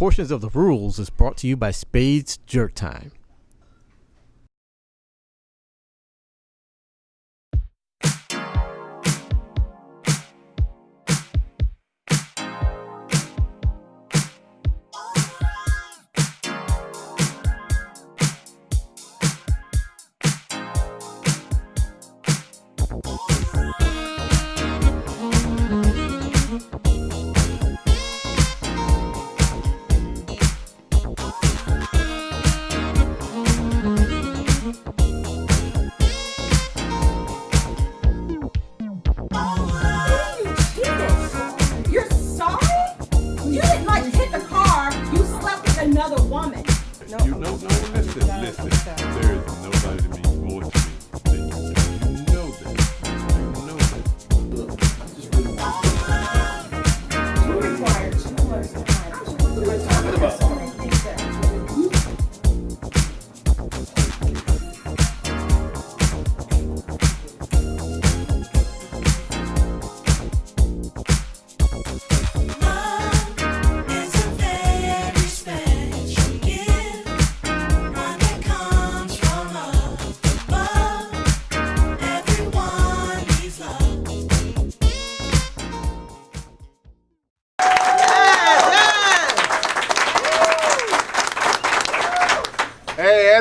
Portions of the Rulz is brought to you by Spade's Jerk Time.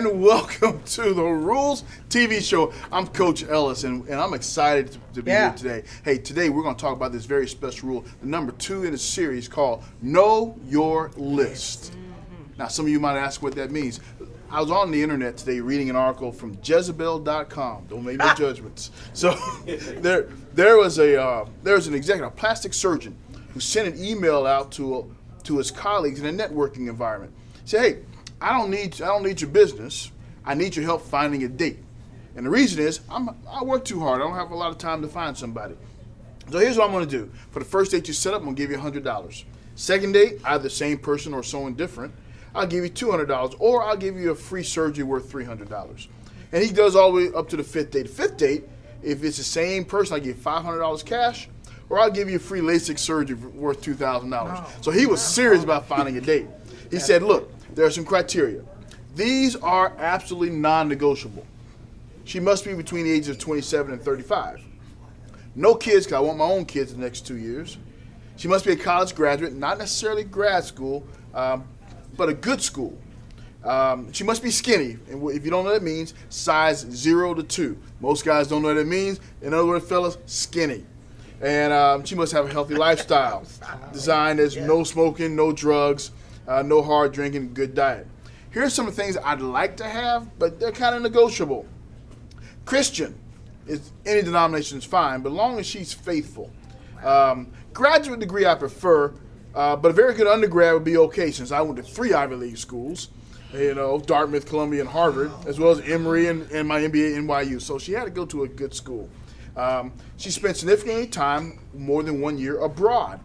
And welcome to the Rulz TV show. I'm Coach Ellis, and I'm excited to be here today. Hey, today we're going to talk about this very special rule, the number 2 in a series called Know Your List. Now, some of you might ask what that means. I was on the internet today reading an article from Jezebel.com. Don't make no judgments. So there was an executive, a plastic surgeon, who sent an email out to his colleagues in a networking environment. He said, hey, I don't need your business. I need your help finding a date. And the reason is I work too hard. I don't have a lot of time to find somebody. So here's what I'm going to do. For the first date you set up, I'm going to give you $100. Second date, either the same person or someone different, I'll give you $200, or I'll give you a free surgery worth $300. And he does all the way up to the fifth date. The fifth date, if it's the same person, I give you $500 cash, or I'll give you a free LASIK surgery worth $2,000. So he was serious about finding a date. He said, look, there are some criteria. These are absolutely non-negotiable. She must be between the ages of 27 and 35. No kids, because I want my own kids in the next 2 years. She must be a college graduate, not necessarily grad school, but a good school. She must be skinny, and if you don't know what that means, size 0 to 2. Most guys don't know what that means. In other words, fellas, skinny. And she must have a healthy lifestyle, designed as no smoking, no drugs, no hard drinking, good diet. Here's some of the things I'd like to have, but they're kind of negotiable. Christian, any denomination is fine, but as long as she's faithful. Graduate degree I prefer, but a very good undergrad would be okay, since I went to 3 Ivy League schools, Dartmouth, Columbia, and Harvard, as well as Emory and my MBA at NYU. So she had to go to a good school. She spent significant time, more than 1 year, abroad.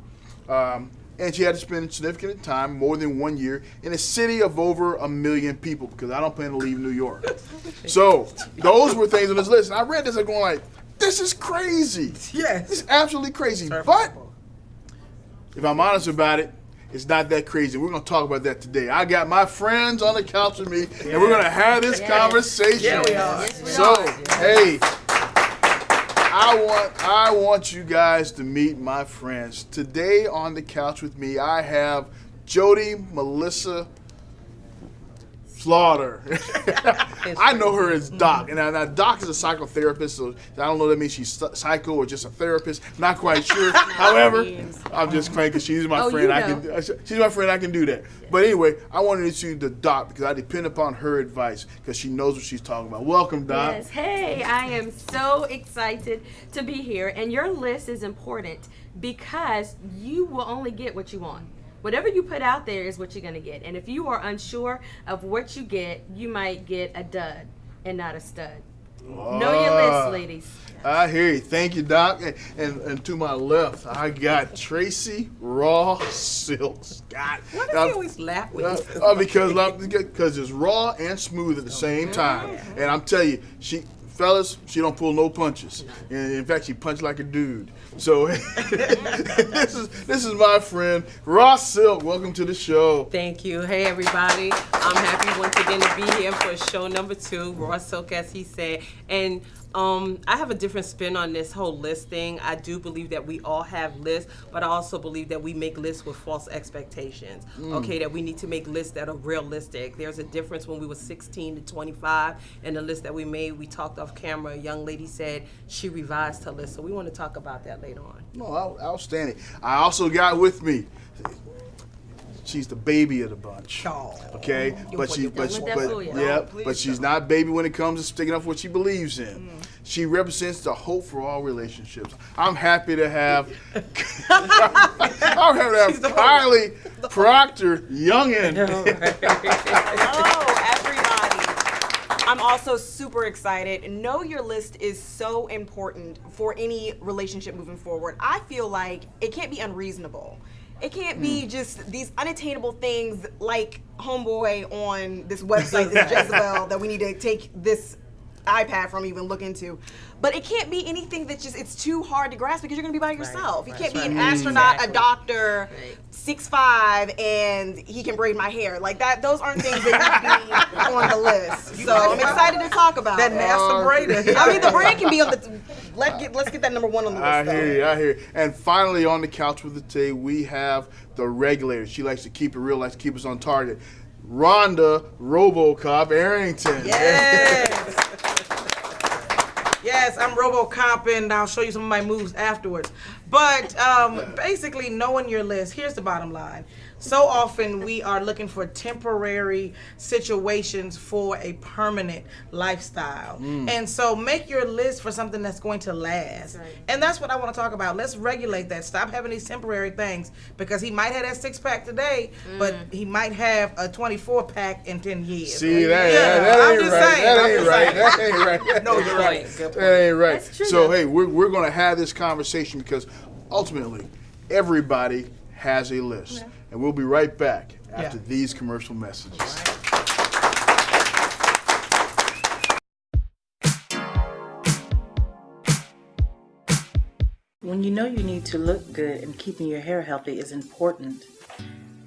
And she had to spend significant time, more than 1 year, in a city of over 1 million people, because I don't plan to leave New York. So those were things on this list. And I read this, I'm going like, this is crazy. Yes. This is absolutely crazy. But if I'm honest about it, it's not that crazy. We're going to talk about that today. I got my friends on the couch with me, and we're going to have this conversation. Yeah, we are. So, hey, I want you guys to meet my friends. Today on the couch with me, I have JODIMELISSASLAUGHTER. I know her as Doc, and now Doc is a psychotherapist, so I don't know if that means she's psycho or just a therapist. Not quite sure. However, I'm just playing because she's my friend. She's my friend. I can do that. But anyway, I wanted to introduce you to Doc because I depend upon her advice because she knows what she's talking about. Welcome, Doc. Yes. Hey, I am so excited to be here, and your list is important because you will only get what you want. Whatever you put out there is what you're going to get. And if you are unsure of what you get, you might get a dud and not a stud. Know your list, ladies. I hear you. Thank you, Doc. And to my left, I got Tracy Raw Silks. God. Why does he always laugh with because it's raw and smooth at the same time. And I'm telling you, fellas, she don't pull no punches. In fact, she punched like a dude. So this is my friend Ross Silk. Welcome to the show. Thank you. Hey everybody. I'm happy once again to be here for show number 2, Ross Silk, as he said. And I have a different spin on this whole list thing. I do believe that we all have lists, but I also believe that we make lists with false expectations. Okay, that we need to make lists that are realistic. There's a difference when we were 16 to 25, and the list that we made, we talked off camera. A young lady said she revised her list, so we want to talk about that later on. No, outstanding. I also got with me. She's the baby of the bunch. Okay, but she's not baby when it comes to sticking up for what she believes in. She represents the hope for all relationships. I'm happy to have Kylie Proctor Youngin. Hello, everybody. I'm also super excited. Know your list is so important for any relationship moving forward. I feel like it can't be unreasonable. It can't be just these unattainable things like homeboy on this website, this Jezebel, that we need to take this iPad from even look into. But it can't be anything that just, it's too hard to grasp because you're going to be by yourself. You can't be an astronaut, a doctor, 6'5", and he can braid my hair. Like that, those aren't things that need to be on the list. So I'm excited to talk about that NASA braider. I mean, the braid can be on the, let's get that number 1 on the list. I hear you. And finally on the couch with us today, we have the regulator. She likes to keep it real, likes to keep us on target. Rhonda RoboCop Arrington. Yes. Yes, I'm RoboCop, and I'll show you some of my moves afterwards. But basically, knowing your list, here's the bottom line. So often we are looking for temporary situations for a permanent lifestyle. And so make your list for something that's going to last. Right. And that's what I want to talk about. Let's regulate that. Stop having these temporary things, because he might have that 6-pack today, but he might have a 24-pack in 10 years. See, that ain't right. That ain't right. No, you're right. That ain't right. So, hey, we're going to have this conversation because ultimately everybody has a list. Yeah. And we'll be right back after these commercial messages. When you know you need to look good and keeping your hair healthy is important,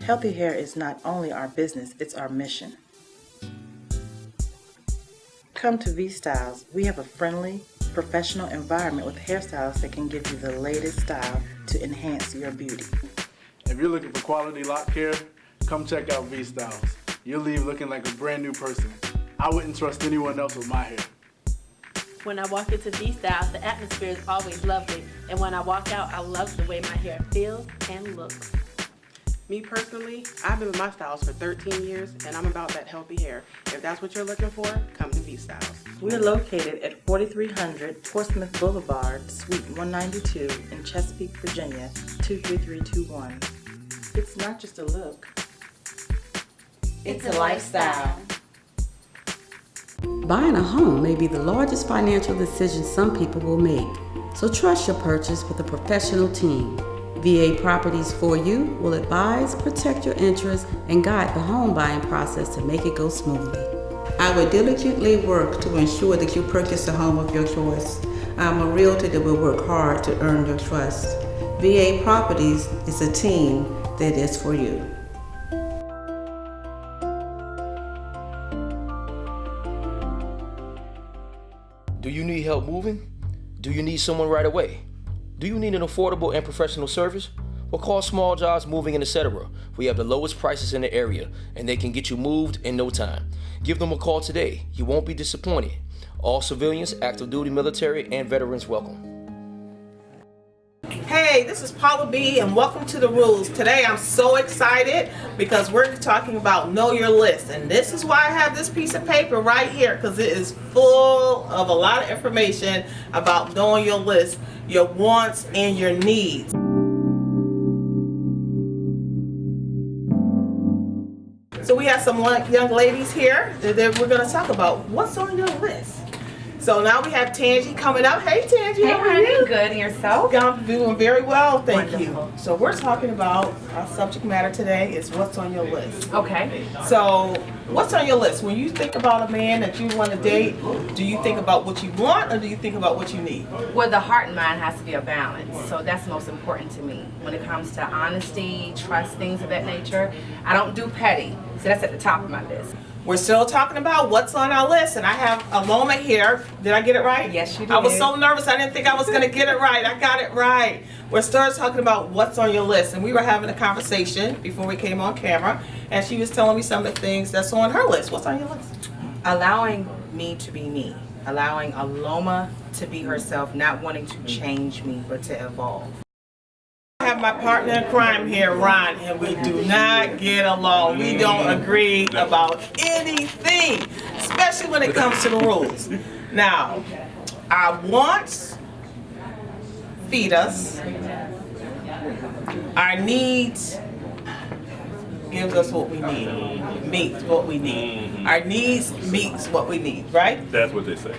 healthy hair is not only our business, it's our mission. Come to V-Styles. We have a friendly, professional environment with hairstylists that can give you the latest style to enhance your beauty. If you're looking for quality lock care, come check out V-Styles. You'll leave looking like a brand new person. I wouldn't trust anyone else with my hair. When I walk into V-Styles, the atmosphere is always lovely. And when I walk out, I love the way my hair feels and looks. Me personally, I've been with my styles for 13 years, and I'm about that healthy hair. If that's what you're looking for, come to V-Styles. We're located at 4300 Portsmouth Boulevard, Suite 192 in Chesapeake, Virginia, 23321. It's not just a look. It's a lifestyle. Buying a home may be the largest financial decision some people will make. So trust your purchase with a professional team. VA Properties For You will advise, protect your interests, and guide the home buying process to make it go smoothly. I will diligently work to ensure that you purchase a home of your choice. I'm a realtor that will work hard to earn your trust. VA Properties is a team that is for you. Do you need help moving? Do you need someone right away? Do you need an affordable and professional service? Well, call Small Jobs Moving and Etc. We have the lowest prices in the area, and they can get you moved in no time. Give them a call today. You won't be disappointed. All civilians, active duty military, and veterans welcome. Hey, this is Paula B, and welcome to the Rulz. Today I'm so excited because we're talking about know your list, and this is why I have this piece of paper right here, because it is full of a lot of information about knowing your list, your wants and your needs. So we have some young ladies here that we're going to talk about what's on your list. So now we have Tangi coming up. Hey, Tangi, Hey, how are you? good, and yourself? I'm doing very well, thank Wonderful. you. So we're talking about our subject matter today is what's on your list. Okay. So what's on your list? When you think about a man that you want to date, do you think about what you want or do you think about what you need? Well, the heart and mind has to be a balance, so that's most important to me. When it comes to honesty, trust, things of that nature, I don't do petty, so that's at the top of my list. We're still talking about what's on our list, and I have Aloma here. Did I get it right? Yes, you did. I was so nervous, I didn't think I was going to get it right. I got it right. We're still talking about what's on your list, and we were having a conversation before we came on camera, and she was telling me some of the things that's on her list. What's on your list? Allowing me to be me. Allowing Aloma to be herself, not wanting to change me, but to evolve. I have my partner in crime here, Ron, and we do not get along. We don't agree about anything, especially when it comes to the rules. Now, our wants feed us. Our needs gives us what we need, meets what we need. Our needs meets what we need, right? That's what they say.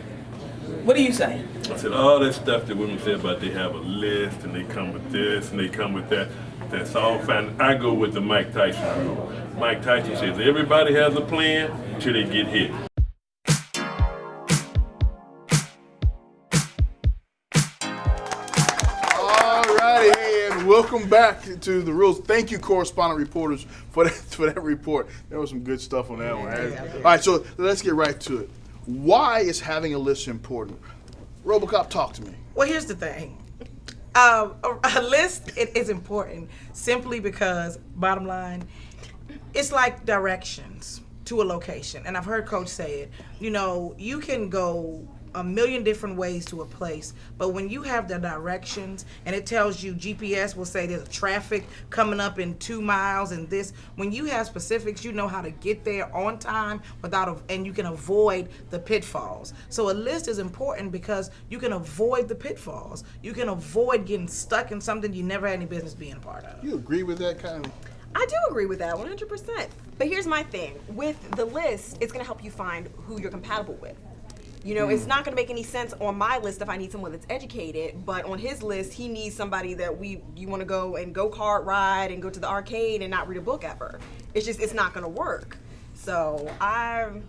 What do you say? I said all that stuff that women say about they have a list and they come with this and they come with that. That's all fine. I go with the Mike Tyson rule. Mike Tyson says everybody has a plan until they get hit. Alrighty, hey, and welcome back to the Rules. Thank you, correspondent reporters, for that report. There was some good stuff on that one. All right, so let's get right to it. Why is having a list important? RoboCop, talk to me. Well, here's the thing. A list is important simply because, bottom line, it's like directions to a location. And I've heard Coach say it. You know, you can go a million different ways to a place, but when you have the directions and it tells you, GPS will say there's traffic coming up in 2 miles and this, when you have specifics, you know how to get there on time and you can avoid the pitfalls. So a list is important because you can avoid the pitfalls. You can avoid getting stuck in something you never had any business being a part of. You agree with that kind of? I do agree with that 100%. But here's my thing. With the list, it's going to help you find who you're compatible with. You know, it's not going to make any sense on my list if I need someone that's educated, but on his list, he needs somebody that you want to go and go-kart ride and go to the arcade and not read a book ever. It's not going to work. So I'm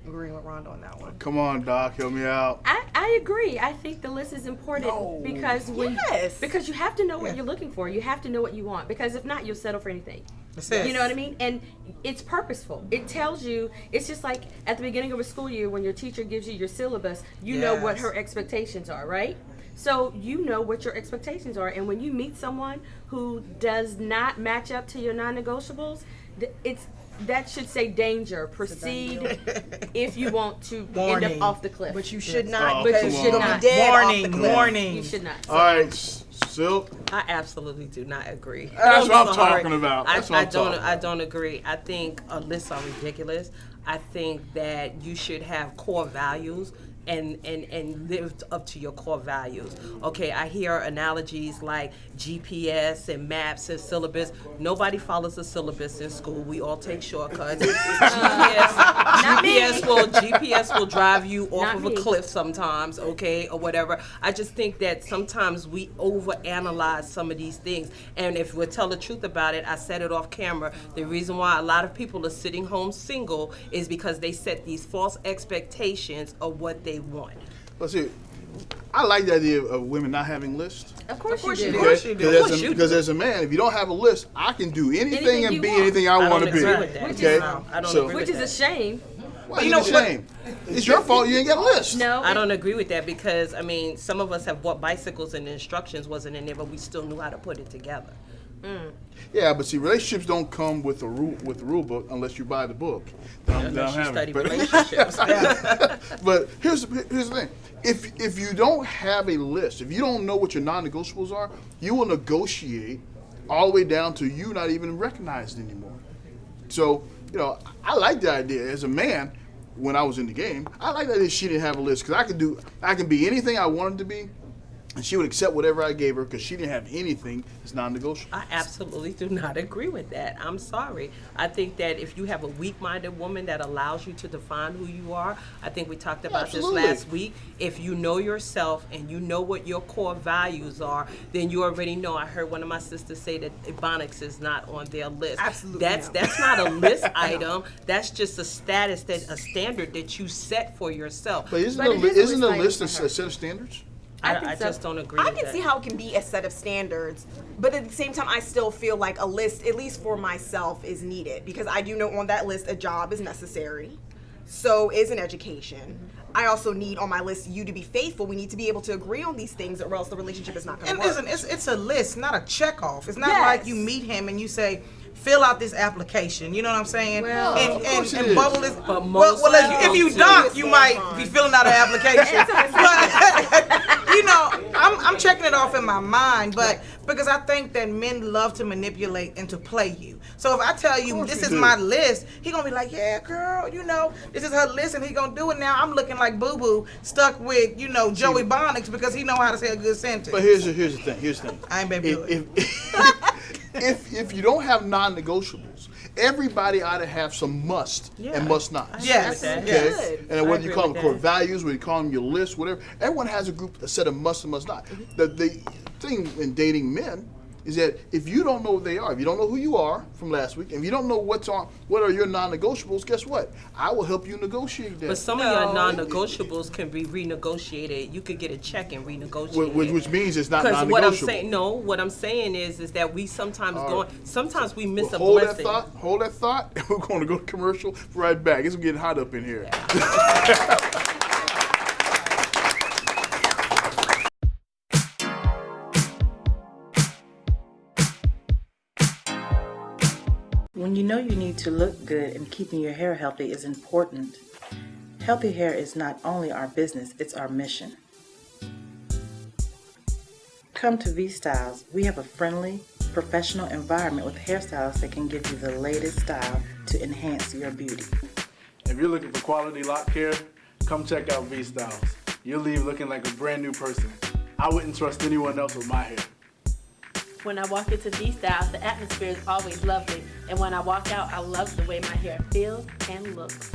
agreeing with Rhonda on that one. Come on, Doc, help me out. I agree. I think the list is important because because you have to know what you're looking for. You have to know what you want, because if not, you'll settle for anything. You know what I mean? And it's purposeful. It tells you, it's just like at the beginning of a school year when your teacher gives you your syllabus, you know what her expectations are, right? So you know what your expectations are, and when you meet someone who does not match up to your non-negotiables, that should say danger. Proceed if you want to end up off the cliff. But you should not. But you should not. Warning. You should not. All right, Silk. I absolutely do not agree. That's what I'm talking about. I don't agree. I think lists are ridiculous. I think that you should have core values and live up to your core values. Okay, I hear analogies like GPS and maps and syllabus. Nobody follows the syllabus in school. We all take shortcuts. GPS will drive you off of a cliff sometimes, okay, or whatever. I just think that sometimes we overanalyze some of these things. And if we tell the truth about it, I said it off camera, the reason why a lot of people are sitting home single is because they set these false expectations of what they want. Let's see. I like the idea of women not having lists. Of course you do. Because as a man, if you don't have a list, I can do anything and be anything I want to be. Okay? Which is a shame. Why is it a shame? It's your fault you ain't got a list. No. I don't agree with that because, I mean, some of us have bought bicycles and the instructions wasn't in there, but we still knew how to put it together. Yeah, but see, relationships don't come with the rule book unless you buy the book. Unless you study relationships. But here's the thing: if you don't have a list, if you don't know what your non-negotiables are, you will negotiate all the way down to you not even recognized anymore. So, you know, I like the idea as a man. When I was in the game, I like that she didn't have a list because I can be anything I wanted to be, and she would accept whatever I gave her because she didn't have anything that's non-negotiable. I absolutely do not agree with that. I'm sorry. I think that if you have a weak-minded woman that allows you to define who you are, I think we talked about this last week. If you know yourself and you know what your core values are, then you already know. I heard one of my sisters say that Ebonics is not on their list. Absolutely. That's not a list item. That's just a status, a standard that you set for yourself. But isn't a list a set of standards? I just don't agree I with can that. see how it can be a set of standards, but at the same time, I still feel like a list, at least for myself, is needed because I do know on that list a job is necessary. So is an education. I also need on my list you to be faithful. We need to be able to agree on these things, or else the relationship is not going to work. And listen, it's a list, not a check off. It's not like you meet him and you say, fill out this application. You know what I'm saying? Well, and bubble this. But well, if you don't, you might be filling out an application. But you know, I'm checking it off in my mind, but because I think that men love to manipulate and to play you. So if I tell you this is my list, he gonna be like, yeah, girl, you know, this is her list, and he gonna do it. Now I'm looking like Boo Boo stuck with Joey Bonics because he know how to say a good sentence. But here's the thing. Here's the thing. I ain't baby. If you don't have non-negotiables, everybody ought to have some must and must nots. Yes. Okay. Yes. And whether you call them core values, whether you call them your list, whatever, everyone has a set of must and must not. The thing in dating men is that if you don't know what they are, if you don't know who you are from last week, and if you don't know what are your non-negotiables, guess what? I will help you negotiate that. But some of your non-negotiables can be renegotiated. You could get a check and renegotiate which means it's not non-negotiable. Because what I'm saying is that we sometimes we miss a blessing. Hold that thought. We're going to go to commercial. Right back. It's getting hot up in here. When you know you need to look good and keeping your hair healthy is important, healthy hair is not only our business, it's our mission. Come to V-Styles. We have a friendly, professional environment with hairstylists that can give you the latest style to enhance your beauty. If you're looking for quality lock care, come check out V-Styles. You'll leave looking like a brand new person. I wouldn't trust anyone else with my hair. When I walk into V-Styles, the atmosphere is always lovely. And when I walk out, I love the way my hair feels and looks.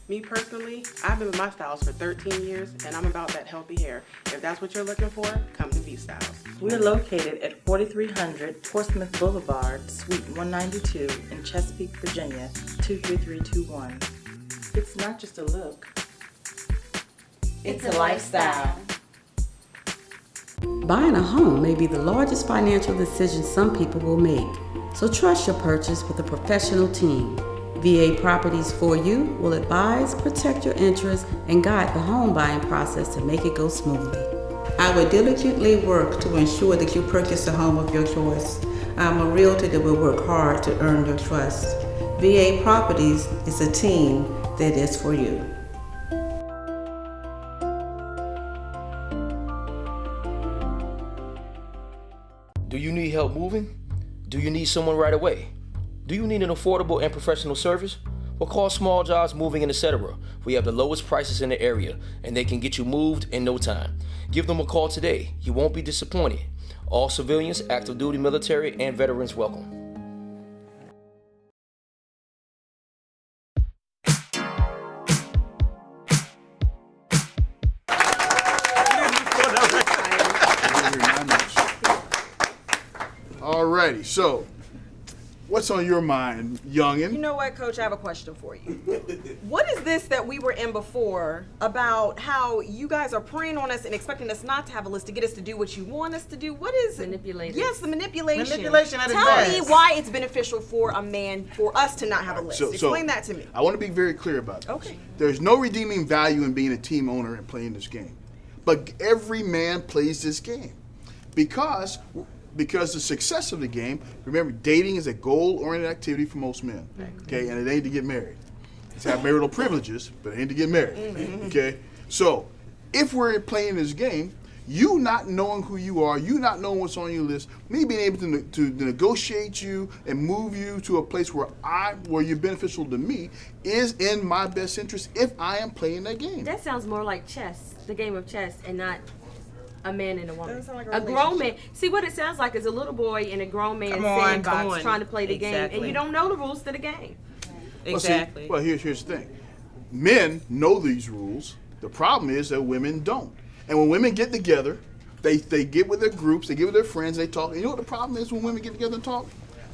Me personally, I've been with my styles for 13 years, and I'm about that healthy hair. If that's what you're looking for, come to V-Styles. We're located at 4300 Portsmouth Boulevard, Suite 192 in Chesapeake, Virginia, 23321. It's not just a look. It's a lifestyle. Buying a home may be the largest financial decision some people will make, so trust your purchase with a professional team. VA Properties for You will advise, protect your interests, and guide the home buying process to make it go smoothly. I will diligently work to ensure that you purchase the home of your choice. I'm a realtor that will work hard to earn your trust. VA Properties is a team that is for you. Do you need help moving? Do you need someone right away? Do you need an affordable and professional service? Well, call Small Jobs Moving and Etc. We have the lowest prices in the area, and they can get you moved in no time. Give them a call today. You won't be disappointed. All civilians, active duty military, and veterans welcome. Alrighty, so what's on your mind, youngin? You know what, Coach? I have a question for you. What is this that we were in before about how you guys are preying on us and expecting us not to have a list to get us to do what you want us to do? What is manipulation? Yes, the manipulation. Manipulation at its Tell best. me why it's beneficial for a man, for us to not have a list. Explain that to me. I want to be very clear about this. Okay. There's no redeeming value in being a team owner and playing this game. But every man plays this game because the success of the game, remember, dating is a goal-oriented activity for most men, okay? And it ain't to get married. It's to have marital privileges, but it ain't to get married, okay? So if we're playing this game, you not knowing who you are, you not knowing what's on your list, me being able to negotiate you and move you to a place where you're beneficial to me is in my best interest if I am playing that game. That sounds more like chess, the game of chess, and not a man and a woman. Doesn't sound like a grown man. See, what it sounds like is a little boy in a grown man's sandbox trying to play the game, and you don't know the rules to the game. Exactly. Well, here's the thing. Men know these rules. The problem is that women don't. And when women get together, they get with their groups, they get with their friends, they talk. And you know what the problem is when women get together and talk?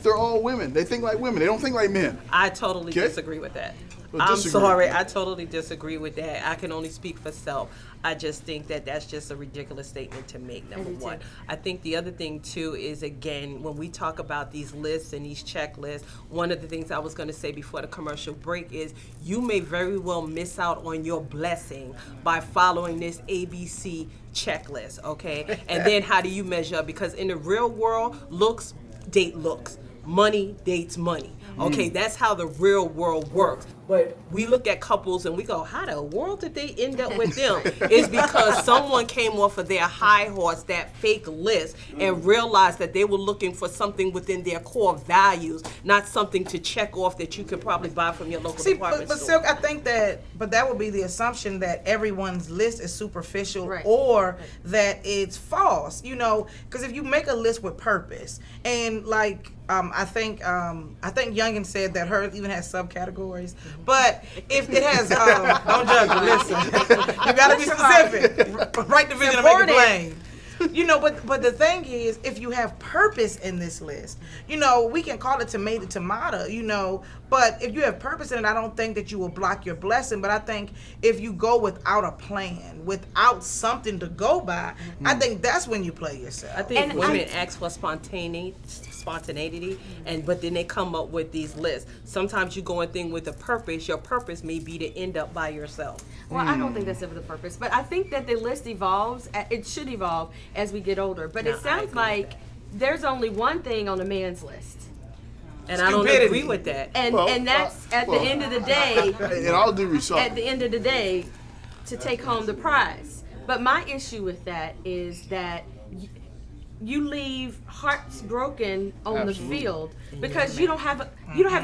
They're all women. They think like women. They don't think like men. I totally disagree with that. Well, I'm sorry, I totally disagree with that. I can only speak for self. I just think that that's just a ridiculous statement to make, number one. I think the other thing, too, is, again, when we talk about these lists and these checklists, one of the things I was going to say before the commercial break is you may very well miss out on your blessing by following this ABC checklist, okay? And then how do you measure? Because in the real world, looks date looks. Money dates money. Okay, that's how the real world works. But we look at couples and we go, how the world did they end up with them? It's because someone came off of their high horse, that fake list, and realized that they were looking for something within their core values, not something to check off that you could probably buy from your local department but store. Silk, I think that would be the assumption that everyone's list is superficial or that it's false, you know, because if you make a list with purpose, and like, I think Youngin said that hers even has subcategories. But if it has, don't judge me, listen. You gotta be specific. Write the vision and make it plain. You know, but the thing is, if you have purpose in this list, you know, we can call it tomato, you know, but if you have purpose in it, I don't think that you will block your blessing. But I think if you go without a plan, without something to go by, I think that's when you play yourself. I think women ask for spontaneity, but then they come up with these lists. Sometimes you go and think with a purpose. Your purpose may be to end up by yourself. Well, I don't think that's ever the purpose, but I think that the list evolves. It should evolve as we get older. But it sounds like there's only one thing on a man's list. And I don't agree with that. And that's at the end of the day. And I'll do research. At the end of the day, to take home the prize. But my issue with that is that you leave hearts broken on the field because you don't have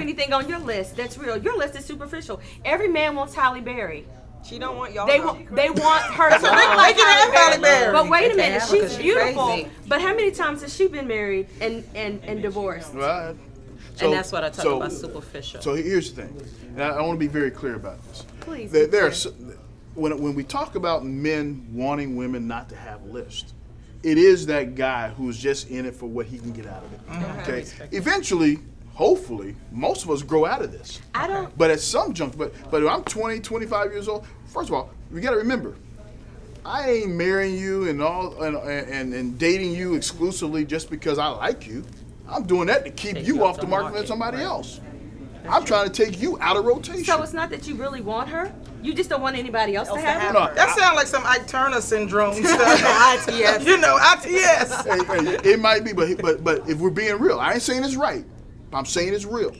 anything on your list that's real. Your list is superficial. Every man wants Halle Berry. She don't want y'all. They want her to look like Halle Berry. But wait a minute, she's beautiful. But how many times has she been married and divorced? Right. And that's what I talk about, superficial. So here's the thing, and I want to be very clear about this. Please. When we talk about men wanting women not to have lists, it is that guy who's just in it for what he can get out of it. Okay. Eventually, hopefully, most of us grow out of this. I don't. But at some juncture, but I'm 20, 25 years old. First of all, you got to remember, I ain't marrying you and dating you exclusively just because I like you. I'm doing that to keep you off the market for somebody else. I'm trying to take you out of rotation. So it's not that you really want her. You just don't want anybody else to have her. No, that sounds like some Ike Turner syndrome stuff. ITS. You know, ITS. Hey, it might be, but if we're being real, I ain't saying it's right. I'm saying it's real.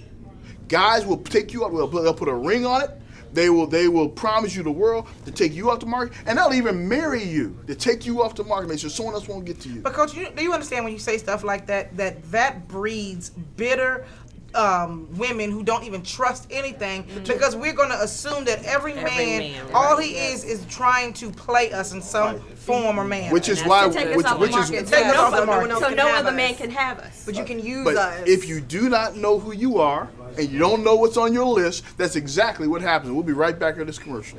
Guys will take you up. They'll put a ring on it. They will promise you the world to take you off the market, and they'll even marry you to take you off the market, make sure someone else won't get to you. But Coach, do you understand when you say stuff like that, that breeds bitter women who don't even trust anything, because we're going to assume that every man all he is trying to play us in some form or manner. Which is why, so no other man can have us. But you can use but us. If you do not know who you are and you don't know what's on your list, that's exactly what happens. We'll be right back at this commercial.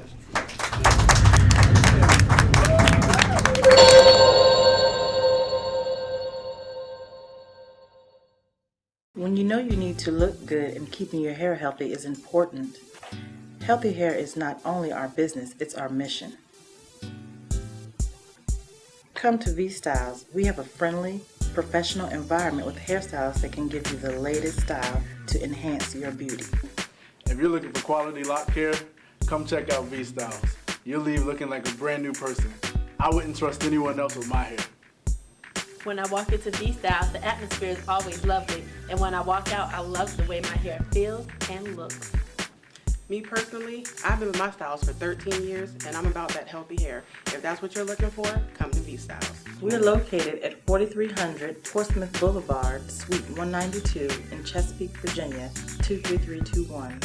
When you know you need to look good and keeping your hair healthy is important, healthy hair is not only our business, it's our mission. Come to V-Styles. We have a friendly, professional environment with hairstylists that can give you the latest style to enhance your beauty. If you're looking for quality lock care, come check out V-Styles. You'll leave looking like a brand new person. I wouldn't trust anyone else with my hair. When I walk into V-Styles, the atmosphere is always lovely. And when I walk out, I love the way my hair feels and looks. Me personally, I've been with my styles for 13 years, and I'm about that healthy hair. If that's what you're looking for, come to V-Styles. We're located at 4300 Portsmouth Boulevard, Suite 192 in Chesapeake, Virginia, 23321.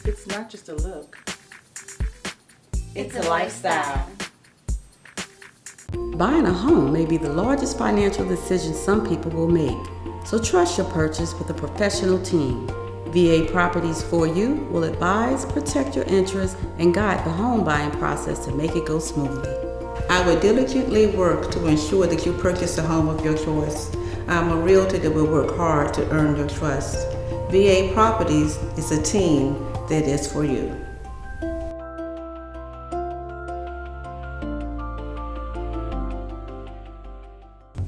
It's not just a look. It's a lifestyle. Buying a home may be the largest financial decision some people will make, so trust your purchase with a professional team. VA Properties for You will advise, protect your interests, and guide the home buying process to make it go smoothly. I will diligently work to ensure that you purchase a home of your choice. I'm a realtor that will work hard to earn your trust. VA Properties is a team that is for you.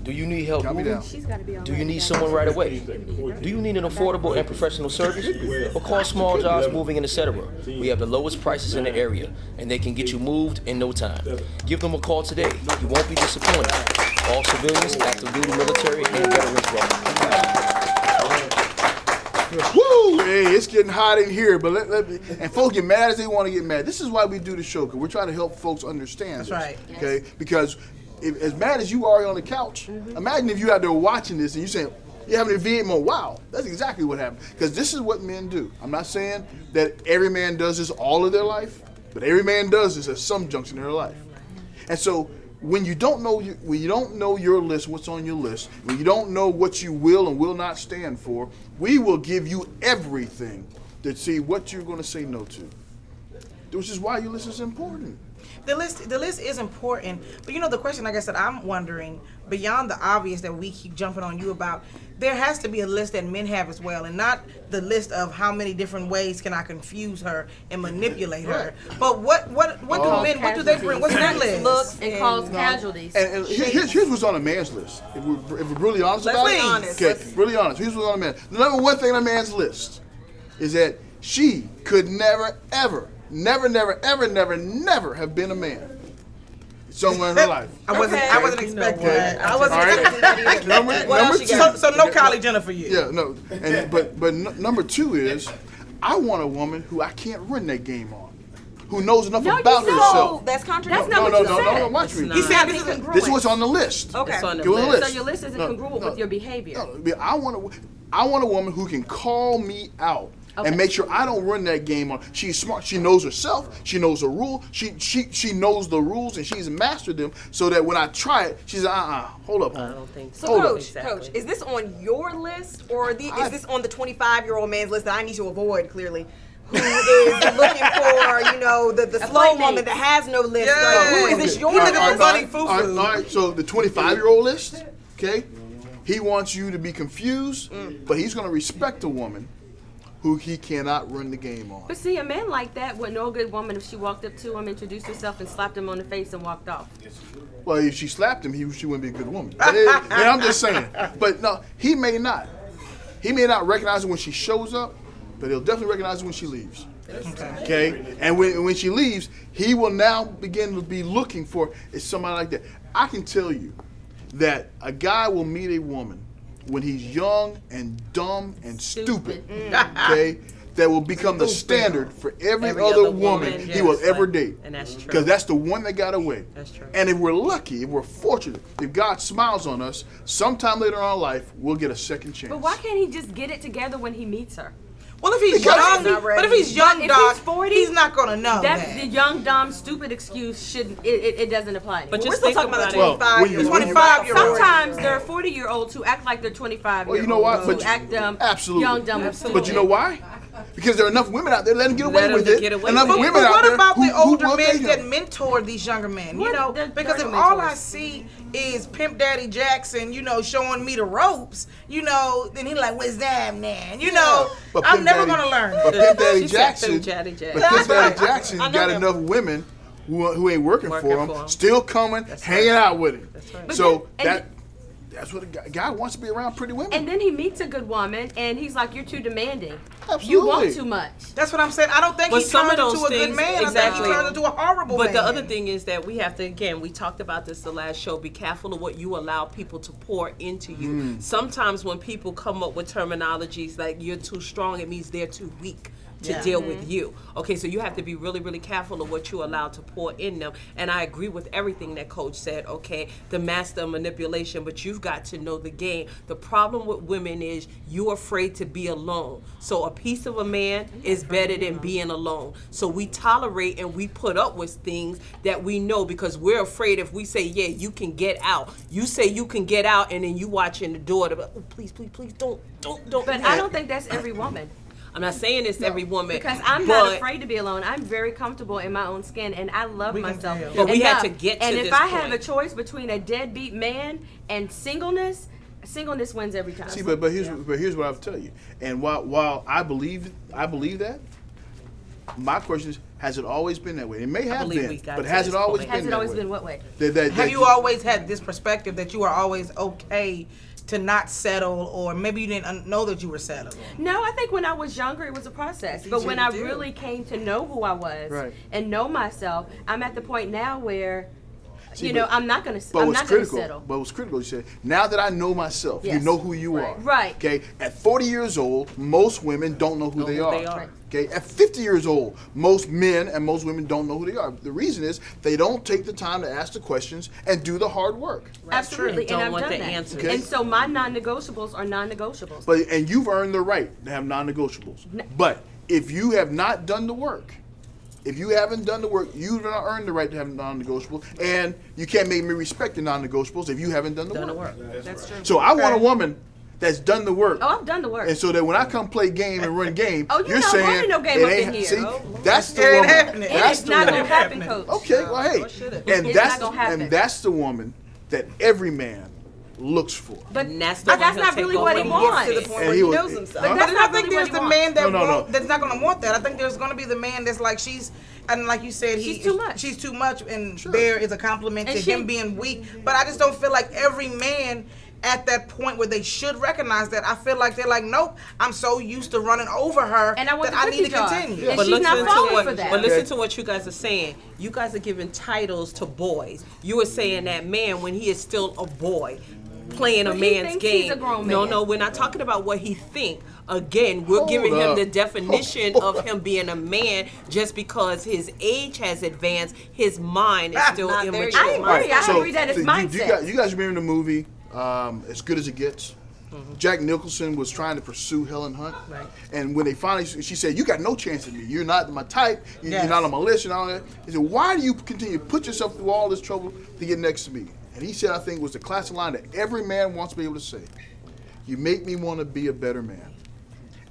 Do you need help moving? She's gotta be on Do you need someone right away? Do you need an affordable and professional service? Or call Small Jobs Moving and etc. We have the lowest prices in the area, and they can get you moved in no time. Give them a call today. You won't be disappointed. All civilians, active duty military, and veterans welcome. Woo! Hey, it's getting hot in here, but and folks get mad as they want to get mad. This is why we do the show, because we're trying to help folks understand this. right. Okay? Because as mad as you are on the couch, imagine if you out there watching this and you saying, you're having a V8 mode. Wow, that's exactly what happened. Because this is what men do. I'm not saying that every man does this all of their life, but every man does this at some junction in their life. And so when you don't know your list, what's on your list, when you don't know what you will and will not stand for, we will give you everything to see what you're going to say no to. Which is why your list is important. The list is important, but you know the question, like I said, I'm wondering, beyond the obvious that we keep jumping on you about, there has to be a list that men have as well, and not the list of how many different ways can I confuse her and manipulate her. But what do they bring? What's that list? Looks and cause casualties. And here's what's on a man's list. If we're really honest about it. Okay, really honest. Here's what's on a man. The number one thing on a man's list is that she could never, ever have been a man somewhere in her life. I wasn't expecting that. I wasn't Right. expecting that either. Number two. So no Kylie Jenner for you. Yeah, no. But number two is, I want a woman who I can't run that game on, who knows enough about herself. That's contradictory. No, watch me. He said This is what's on the list. Okay. It's on the Go on the list. list. So your list isn't congruent with your behavior. No, I want a woman who can call me out. Okay. And make sure I don't run that game on. She's smart. She knows herself. She knows the rule. She knows the rules and she's mastered them. So that when I try it, she's hold up. I don't think so. So, Coach, is this on your list, or is this on the 25-year-old man's list that I need to avoid? Clearly, who is looking for the slow woman that has no list? Yeah. Who is this? Your All list? right. So the 25-year-old list, okay? He wants you to be confused, but he's going to respect a woman who he cannot run the game on. But see, a man like that would know a good woman if she walked up to him, introduced herself, and slapped him on the face and walked off. Well, if she slapped him, she wouldn't be a good woman. And I'm just saying. But no, he may not. He may not recognize her when she shows up, but he'll definitely recognize her when she leaves. Okay? And when she leaves, he will now begin to be looking for somebody like that. I can tell you that a guy will meet a woman when he's young and dumb and stupid, okay, that will become the standard for every other woman he will ever date. And that's true. Because that's the one that got away. That's true. And if we're lucky, if we're fortunate, if God smiles on us, sometime later on in life, we'll get a second chance. But why can't he just get it together when he meets her? Well, if he's young, but if he's young, Doc, he's 40, he's not gonna know that. The young, dumb, stupid excuse shouldn't. It doesn't apply. But We're just still think talking about about it. the 25-year-old. Sometimes there are 40-year-olds who act like they're 25-year-olds. Well, you know what? Who act dumb, absolutely. young, dumb, and stupid. But you know why? Because there are enough women out there letting get away with it. But what about the older men that mentor these younger men? Because if all I see is Pimp Daddy Jackson, showing me the ropes, then he's like, "What's that, man?" I'm never gonna learn. But Pimp Daddy Jackson got enough women who ain't working for him, still coming, hanging out with him. Right. So that's what a guy wants to be around pretty women. And then he meets a good woman, and he's like, "You're too demanding. Absolutely. You want too much." That's what I'm saying. I don't think he turns into a good man. I think he turns into a horrible man. But the other thing is that we have to, again, we talked about this the last show, be careful of what you allow people to pour into you. Sometimes when people come up with terminologies like "you're too strong," it means they're too weak to deal with you. Okay, so you have to be really, really careful of what you allow to pour in them. And I agree with everything that Coach said, okay, the master of manipulation, but you've got to know the game. The problem with women is you're afraid to be alone. So a piece of a man is better than being alone. So we tolerate and we put up with things that we know because we're afraid if we say, yeah, you can get out. You say you can get out and then you watching the door. Oh, please, don't. But I don't think that's every woman. I'm not saying it's every woman. Because I'm not afraid to be alone. I'm very comfortable in my own skin, and I love myself. But we had to get to and this if I point. have a choice between a deadbeat man and singleness wins every time. See, but here's what I have to tell you. And while I believe that, my question is, has it always been that way? It may have been, but has it always been that way? Has it always been what way? Have you always had this perspective that you are always okay to not settle, or maybe you didn't know that you were settled? No, I think when I was younger it was a process. But when I really came to know who I was and know myself, I'm at the point now where I'm not going to settle. But what's critical, you said, now that I know myself, you know who you are. Right. Okay. At 40 years old, most women don't know who they are. Okay. At 50 years old, most men and most women don't know who they are. The reason is they don't take the time to ask the questions and do the hard work. Absolutely, and I've done that. Answers. Okay. And so my non-negotiables are non-negotiables. And you've earned the right to have non-negotiables. But if you have not done the work, if you haven't done the work, you've not earned the right to have non-negotiables, and you can't make me respect the non-negotiables if you haven't done the work. That's true. So I want a woman that's done the work. Oh, I've done the work. And so that when I come play game and run game, you're saying running no game it up ain't in here. See, that's the woman. It's not gonna happen, Coach. Okay, well, hey, and that's the woman that every man looks for. But that's not really what he wants. To the point where he knows himself. But I think there's the man that that's not going to want that. I think there's going to be the man that's like and like you said, she's too much. She's too much, and there is a compliment to him being weak. But I just don't feel like every man at that point where they should recognize that. I feel like they're like, nope, I'm so used to running over her and that I need to continue. And she's not falling for that. But listen to what you guys are saying. You guys are giving titles to boys. You are saying that man when he is still a boy playing a man's game. He's a grown man. No, we're not talking about what he think. Again, we're giving him the definition of him being a man just because his age has advanced, his mind is still immature. I agree that it's mindset. You guys remember the movie As Good as It Gets? Jack Nicholson was trying to pursue Helen Hunt, and when they finally, she said, "You got no chance of me. You're not my type. You're not on my list and all that." He said, "Why do you continue to put yourself through all this trouble to get next to me?" And he said, I think, was the classic line that every man wants to be able to say, "You make me want to be a better man."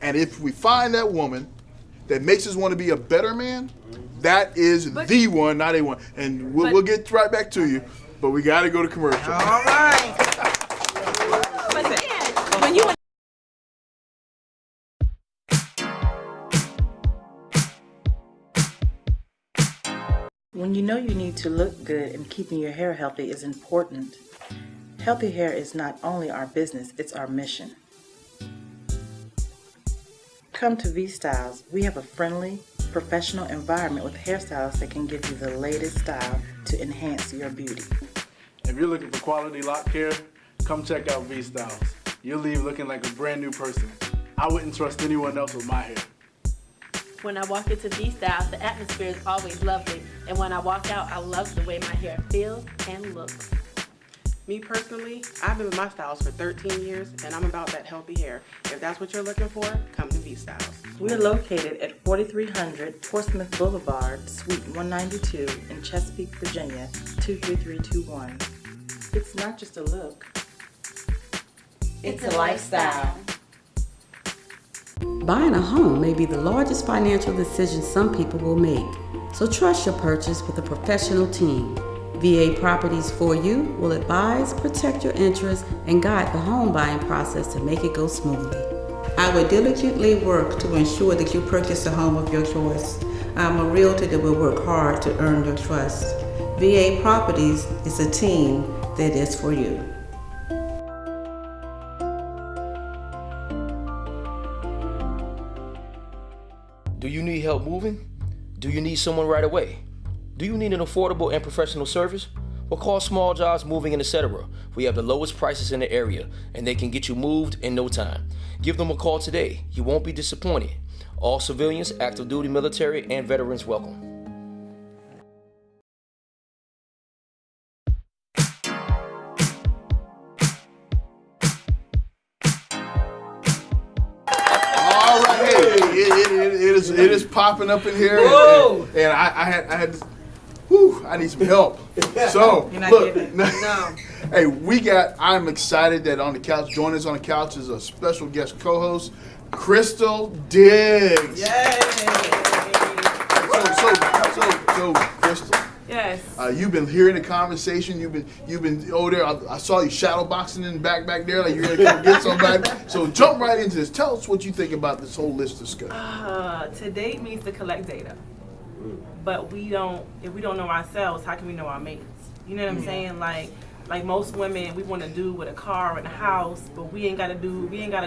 And if we find that woman that makes us want to be a better man, that is the one, not a one. And we'll get right back to you, but we got to go to commercial. All right. But again, when you When you know you need to look good and keeping your hair healthy is important, healthy hair is not only our business, it's our mission. Come to V-Styles. We have a friendly, professional environment with hairstylists that can give you the latest style to enhance your beauty. If you're looking for quality lock care, come check out V-Styles. You'll leave looking like a brand new person. I wouldn't trust anyone else with my hair. When I walk into V-Styles, the atmosphere is always lovely. And when I walk out, I love the way my hair feels and looks. Me personally, I've been with my styles for 13 years, and I'm about that healthy hair. If that's what you're looking for, come to V-Styles. We're located at 4300 Portsmouth Boulevard, Suite 192 in Chesapeake, Virginia, 23321. It's not just a look. It's a lifestyle. Buying a home may be the largest financial decision some people will make. So trust your purchase with a professional team. VA Properties for You will advise, protect your interests, and guide the home buying process to make it go smoothly. I will diligently work to ensure that you purchase a home of your choice. I'm a realtor that will work hard to earn your trust. VA Properties is a team that is for you. Do you need help moving? Do you need someone right away? Do you need an affordable and professional service? Well, call Small Jobs Moving and Etc. We have the lowest prices in the area, and they can get you moved in no time. Give them a call today. You won't be disappointed. All civilians, active duty military, and veterans welcome. It is popping up in here, and I had to, I need some help. So look, hey, I'm excited that on the couch, joining us on the couch is a special guest co-host, CRYSTALDIGGS. Yay! So Crystal. Yes. You've been hearing the conversation. You've been over there. I saw you shadow boxing in the back there, like you're gonna come get somebody. So jump right into this. Tell us what you think about this whole list discussion. To date means to collect data, but if we don't know ourselves, how can we know our mates? You know what I'm saying? Like most women, we want to do with a car and a house, but we ain't got a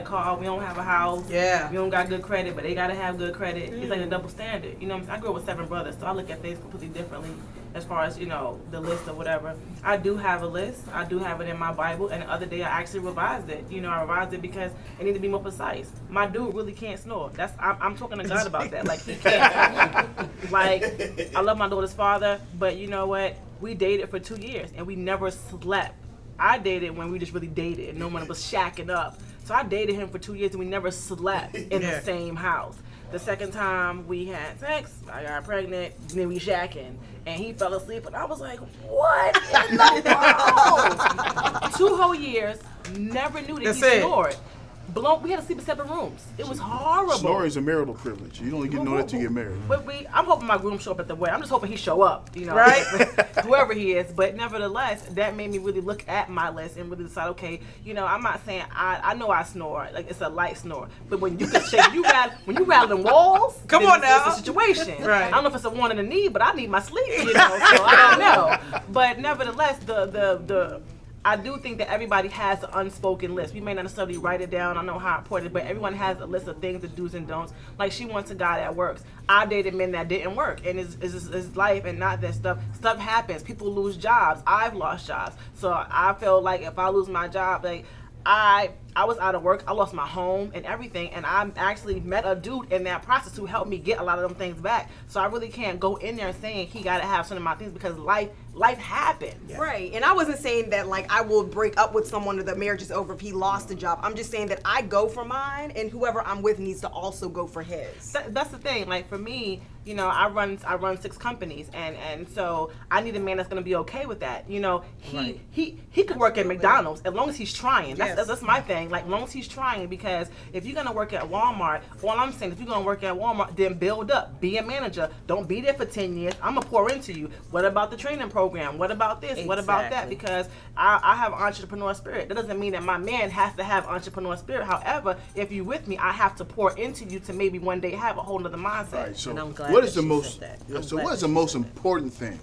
car, we don't have a house, we don't got good credit, but they got to have good credit. It's like a double standard. You know what I'm saying? I grew up with 7 brothers, so I look at things completely differently as far as, you know, the list or whatever. I do have a list. I do have it in my Bible, and the other day I actually revised it. You know, I revised it because it needed to be more precise. My dude really can't snore. I'm talking to God about that. Like, he can't. Like, I love my daughter's father, but you know what? We dated for 2 years, and we never slept. I dated when we just really dated, and no one was shacking up. So I dated him for 2 years, and we never slept in the same house. The second time we had sex, I got pregnant, and then we shacking, and he fell asleep, and I was like, what in the world? 2 whole years, never knew that he snored. We had to sleep in separate rooms. It was horrible. Snoring is a marital privilege. You don't get know that till you get married. But I'm hoping my groom show up at the wedding. I'm just hoping he show up, you know, right? Whoever he is. But nevertheless, that made me really look at my list and really decide, okay, you know, I'm not saying I know I snore, like it's a light snore. But when you can shake, when you rattling walls, come on now, it's a situation. Right. I don't know if it's a one in the knee, but I need my sleep, you know. So I don't know. But nevertheless, I do think that everybody has an unspoken list. We may not necessarily write it down. I know how important, but everyone has a list of things, the do's and don'ts. Like, she wants a guy that works. I dated men that didn't work, and it's life, and not that stuff. Stuff happens. People lose jobs. I've lost jobs. So I feel like if I lose my job, like I was out of work. I lost my home and everything, and I actually met a dude in that process who helped me get a lot of them things back. So I really can't go in there saying he got to have some of my things, because life happens. Right. And I wasn't saying that like I will break up with someone or the marriage is over if he lost a job. I'm just saying that I go for mine, and whoever I'm with needs to also go for his. That's the thing. Like, for me, you know, I run 6 companies, and so I need a man that's gonna be okay with that. You know, he could work at McDonald's as long as he's trying. That's my thing. Like, as long as he's trying, because if you're gonna work at Walmart, all I'm saying, if you're gonna work at Walmart, then build up, be a manager. Don't be there for 10 years. I'm gonna pour into you. What about the training program? What about this? What about that? Because I have entrepreneur spirit. That doesn't mean that my man has to have entrepreneur spirit. However, if you're with me, I have to pour into you to maybe one day have a whole nother mindset. Right, so and I'm glad what is the most? What is the most important thing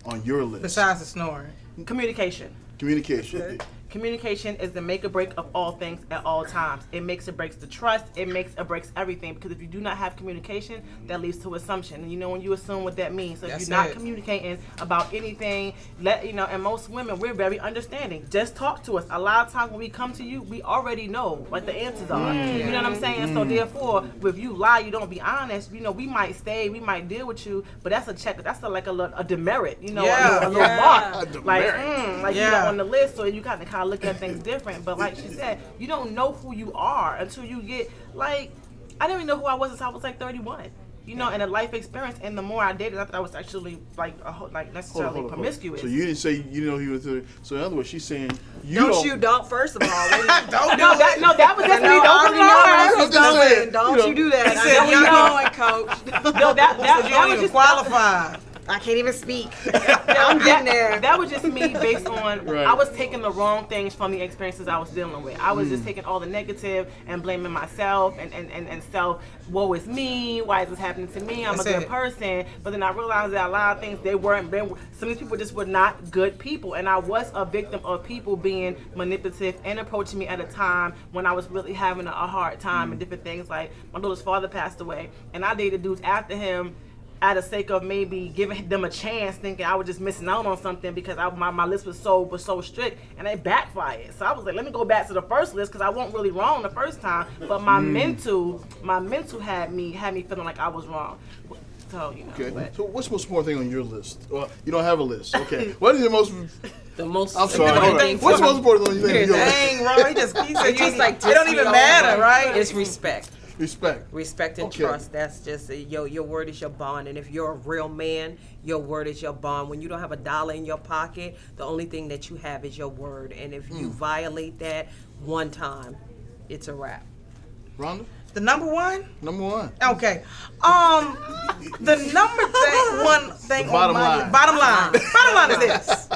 on your list besides the snoring? Communication. Communication. Communication is the make or break of all things at all times. It makes or breaks the trust. It makes or breaks everything. Because if you do not have communication, that leads to assumption. And you know, when you assume what that means. So if you're not communicating about anything, and most women, we're very understanding. Just talk to us. A lot of times when we come to you, we already know what the answers are. You know what I'm saying? So therefore, if you lie, you don't be honest, you know, we might stay, we might deal with you, but that's a check. That's a demerit, you know, a little mark. Like you're not on the list, so you kind of look at things different. But like she said, you don't know who you are until you get, like, I didn't even know who I was until I was like 31. You know, and a life experience, and the more I dated, I thought I was actually like necessarily promiscuous. So you didn't say you know he was. So in other words, she's saying don't. First of all, don't do that. No, that was just me. Don't you do that? He said, you're going, coach. No, that was just qualified. I can't even speak. I'm getting there. That was just me based on, I was taking the wrong things from the experiences I was dealing with. I was just taking all the negative and blaming myself and self, woe is me, why is this happening to me, I'm a good person. But then I realized that a lot of things, some of these people just were not good people. And I was a victim of people being manipulative and approaching me at a time when I was really having a hard time and different things. Like, my daughter's father passed away, and I dated dudes after him out of sake of maybe giving them a chance, thinking I was just missing out on something because my list was so strict, and it backfired. So I was like, let me go back to the first list, because I wasn't really wrong the first time, but my mental had me feeling like I was wrong. So, you know. Okay. So what's the most important thing on your list? Well, you don't have a list. Okay. What is the most? I'm sorry. What's the most important thing on your list? Dang, Ron, he said it don't even matter, right? It's respect. Respect. Respect and trust. That's just your word is your bond. And if you're a real man, your word is your bond. When you don't have $1 in your pocket, the only thing that you have is your word. And if you violate that one time, it's a wrap. Rhonda? The number one? Number one. Okay. The number one thing the bottom line. Bottom line is this.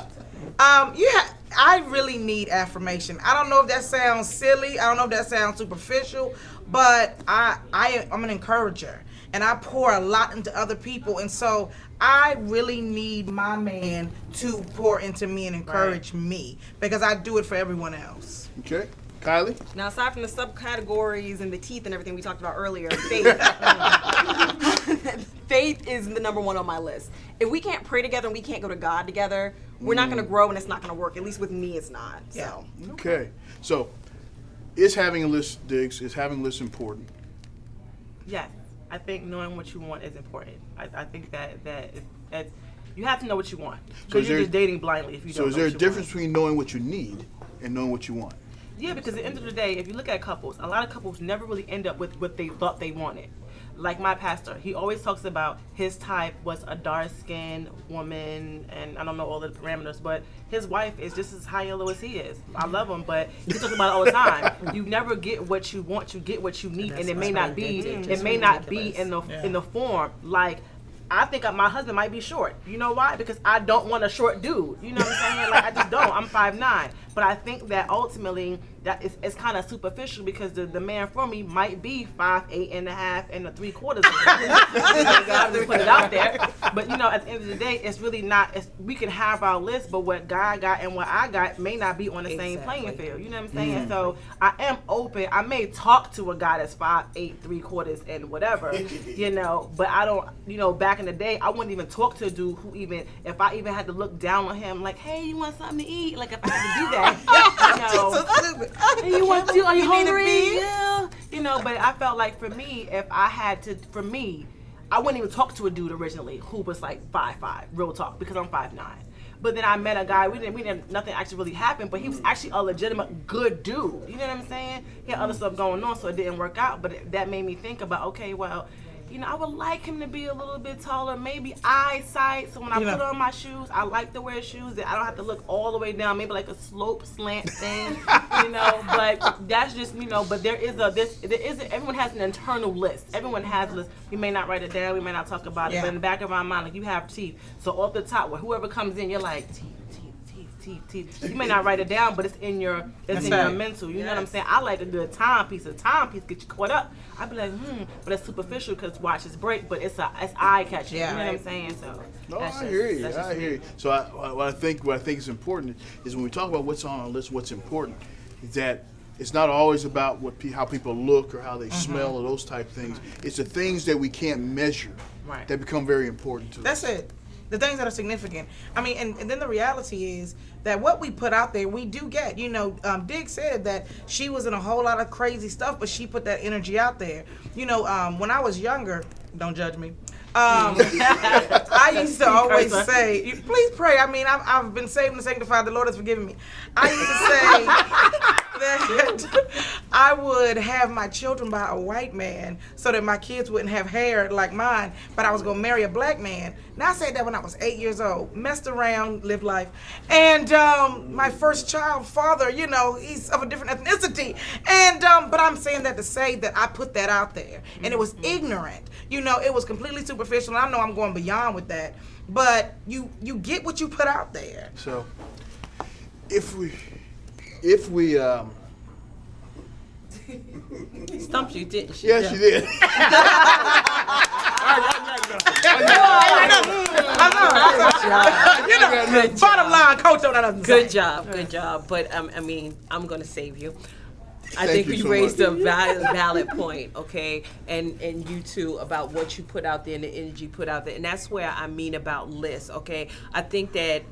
I really need affirmation. I don't know if that sounds silly. I don't know if that sounds superficial, but I'm an encourager, and I pour a lot into other people, and so I really need my man to pour into me and encourage me, because I do it for everyone else. Okay. Kylie? Now, aside from the subcategories and the teeth and everything we talked about earlier, faith. Faith is the number one on my list. If we can't pray together and we can't go to God together, we're not going to grow and it's not going to work. At least with me, it's not. Yeah. So. Okay. So, is having a list, Diggs, is having a list important? Yes. I think knowing what you want is important. I think that you have to know what you want. Because you're just dating blindly if you don't know what you want. So is there a difference between knowing what you need and knowing what you want? Yeah, because at the end of the day, if you look at couples, a lot of couples never really end up with what they thought they wanted. Like my pastor, he always talks about his type was a dark-skinned woman, and I don't know all the parameters, but his wife is just as high yellow as he is. I love him, but he talks about it all the time. You never get what you want, you get what you need, and it may not be in the form like. I think my husband might be short. You know why? Because I don't want a short dude. You know what I'm saying? Like, I just don't. I'm 5'9". But I think that ultimately that it's kind of superficial, because the man for me might be 5'8.5" and 3/4. God just put it out there. But you know, at the end of the day, it's really not. We can have our list, but what God got and what I got may not be on the same playing field. You know what I'm saying? So I am open. I may talk to a guy that's 5'8", 3/4, and whatever. You know, but I don't. You know, back in the day, I wouldn't even talk to a dude who if I even had to look down on him, like, hey, you want something to eat? Like, if I had to do that, you know. So stupid. You want to? Are you hungry? Yeah. You know, but I felt like for me, if I had to, I wouldn't even talk to a dude originally who was like 5'5", real talk, because I'm 5'9". But then I met a guy, we didn't nothing actually really happened, but he was actually a legitimate good dude. You know what I'm saying? He had other stuff going on, so it didn't work out. But that made me think about, okay, well, you know, I would like him to be a little bit taller, maybe eyesight. So when I put on my shoes, I like to wear shoes that I don't have to look all the way down, maybe like a slope slant thing, you know. But that's just, you know. But there is everyone has an internal list. Everyone has a list. We may not write it down, we may not talk about it, but in the back of our mind, like, you have teeth. So off the top, where whoever comes in, you're like teeth. You may not write it down, but it's in your mental. You know what I'm saying? I like to do a timepiece. A timepiece get you caught up. I'd be like, but it's superficial because watches break, but it's eye catching. Yeah, you know what I'm saying? So no, I hear you. So what I think is important is when we talk about what's on our list, what's important is that it's not always about how people look or how they smell or those type of things. It's the things that we can't measure that become very important to us. That's it. The things that are significant. I mean, and then the reality is that what we put out there, we do get. You know, Dig said that she was in a whole lot of crazy stuff, but she put that energy out there. You know, when I was younger, don't judge me. I used to always say, please pray. I mean, I've been saved and sanctified. The Lord has forgiven me. I used to say that I would have my children by a white man so that my kids wouldn't have hair like mine, but I was going to marry a black man. Now, I said that when I was 8 years old, messed around, lived life. And my first child father, you know, he's of a different ethnicity. And but I'm saying that to say that I put that out there. And it was ignorant. You know, it was completely superficial. And I know I'm going beyond with that. But you get what you put out there. So if we stumped you, didn't she? Yes, she did. Bottom line, coach on that. Good job. But I mean, I'm gonna save you. I think you raised a valid point, okay? And you too, about what you put out there and the energy put out there. And that's where I mean about lists, okay? I think that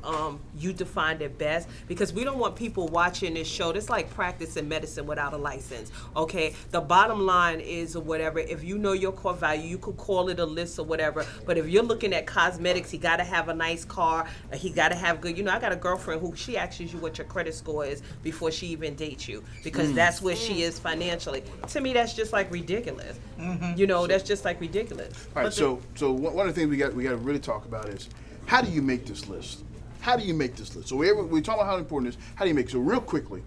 you defined it best, because we don't want people watching this show. It's like practicing medicine without a license, okay? The bottom line is, or whatever, if you know your core value, you could call it a list or whatever. But if you're looking at cosmetics, he got to have a nice car. He got to have good, you know, I got a girlfriend who she asks you what your credit score is before she even dates you, because that's where where she is financially. To me, that's just like ridiculous. You know, that's just like ridiculous. All right, so one of the things we got to really talk about is, how do you make this list? How do you make this list? So we talk about how important it is. How do you make it? So real quickly,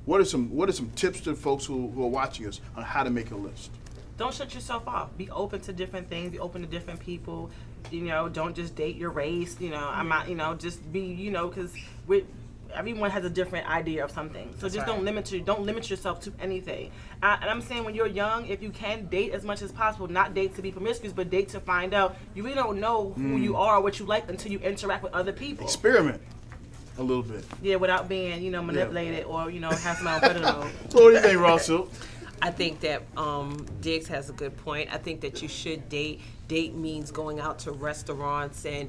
what are some tips to folks who are watching us on how to make a list? Don't shut yourself off. Be open to different things. Be open to different people. You know, don't just date your race. You know, I'm not. You know, just be. You know, because everyone has a different idea of something. So just don't limit yourself to anything. And I'm saying, when you're young, if you can date as much as possible, not date to be promiscuous, but date to find out. You really don't know who you are or what you like until you interact with other people. Experiment a little bit. Yeah, without being, you know, manipulated or, you know, have some predator. So what do you think, Russell? I think that Diggs has a good point. I think that you should date. Date means going out to restaurants and